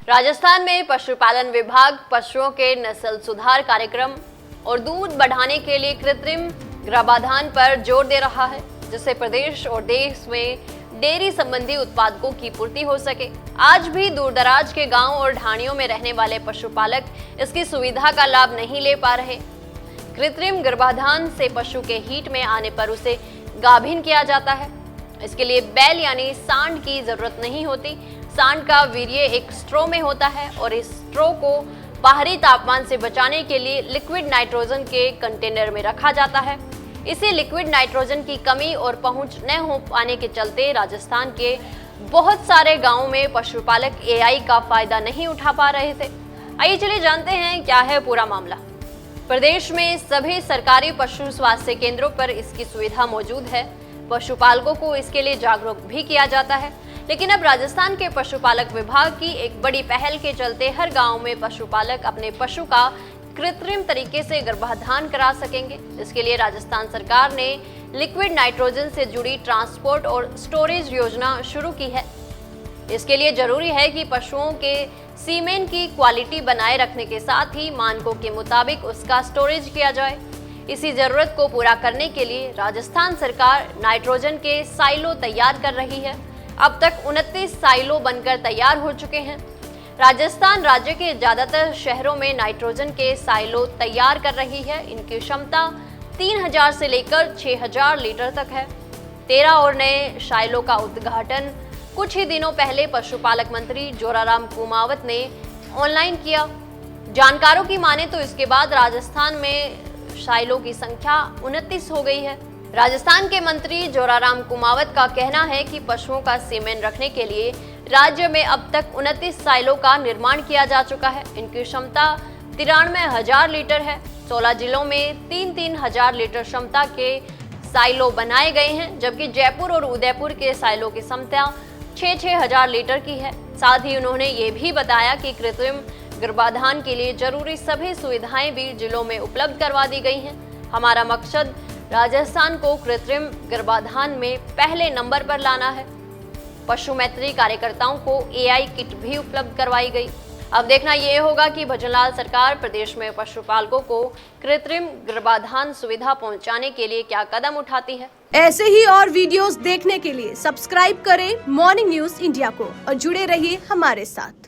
राजस्थान में पशुपालन विभाग पशुओं के नस्ल सुधार कार्यक्रम और दूध बढ़ाने के लिए कृत्रिम गर्भाधान पर जोर दे रहा है, जिससे प्रदेश और देश में डेयरी संबंधी उत्पादों की पूर्ति हो सके। आज भी दूरदराज के गांव और ढाणियों में रहने वाले पशुपालक इसकी सुविधा का लाभ नहीं ले पा रहे। कृत्रिम गर्भाधान से पशु के हीट में आने पर उसे गाभिन किया जाता है। इसके लिए बैल यानी सांड की जरूरत नहीं होती। सांड का वीर्य एक स्ट्रो में होता है और इस स्ट्रो को बाहरी तापमान से बचाने के लिए लिक्विड नाइट्रोजन के कंटेनर में रखा जाता है। इसे लिक्विड नाइट्रोजन की कमी और पहुंच न हो पाने के चलते राजस्थान के बहुत सारे गांवों में पशुपालक एआई का फायदा नहीं उठा पा रहे थे। आइए चलिए जानते हैं क्या है पूरा मामला। प्रदेश में सभी सरकारी पशु स्वास्थ्य केंद्रों पर इसकी सुविधा मौजूद है। पशुपालकों को इसके लिए जागरूक भी किया जाता है, लेकिन अब राजस्थान के पशुपालक विभाग की एक बड़ी पहल के चलते हर गांव में पशुपालक अपने पशु का कृत्रिम तरीके से गर्भाधान करा सकेंगे। इसके लिए राजस्थान सरकार ने लिक्विड नाइट्रोजन से जुड़ी ट्रांसपोर्ट और स्टोरेज योजना शुरू की है। इसके लिए जरूरी है कि पशुओं के सीमेन की क्वालिटी बनाए रखने के साथ ही मानकों के मुताबिक उसका स्टोरेज किया जाए। इसी जरूरत को पूरा करने के लिए राजस्थान सरकार नाइट्रोजन के साइलो तैयार कर रही है। अब तक 29 साइलो बनकर तैयार हो चुके हैं। राजस्थान राज्य के ज्यादातर शहरों में नाइट्रोजन के साइलो तैयार कर रही है। इनकी क्षमता 3000 से लेकर 6000 लीटर तक है। 13 और नए साइलो का उद्घाटन कुछ ही दिनों पहले पशुपालक मंत्री जोराराम कुमावत ने ऑनलाइन किया। जानकारों की माने तो इसके बाद राजस्थान में साइलो की संख्या 29 हो गई है। राजस्थान के मंत्री जोराराम कुमावत का कहना है कि पशुओं का सीमेन रखने के लिए राज्य में अब तक 29 साइलो का निर्माण किया जा चुका है। इनकी क्षमता 93,000 लीटर है। 16 जिलों में 3-3 लीटर क्षमता के साइलो बनाए गए हैं, जबकि जयपुर और उदयपुर के साइलो की क्षमता 6-6 लीटर की है। साथ ही उन्होंने ये भी बताया कि कृत्रिम गर्भाधान के लिए जरूरी सभी सुविधाएं भी जिलों में उपलब्ध करवा दी गई हैं। हमारा मकसद राजस्थान को कृत्रिम गर्भाधान में पहले नंबर पर लाना है। पशु मैत्री कार्यकर्ताओं को एआई किट भी उपलब्ध करवाई गई। अब देखना यह होगा कि भजनलाल सरकार प्रदेश में पशुपालकों को कृत्रिम गर्भाधान सुविधा पहुंचाने के लिए क्या कदम उठाती है। ऐसे ही और वीडियोस देखने के लिए सब्सक्राइब करें मॉर्निंग न्यूज इंडिया को और जुड़े रहिए हमारे साथ।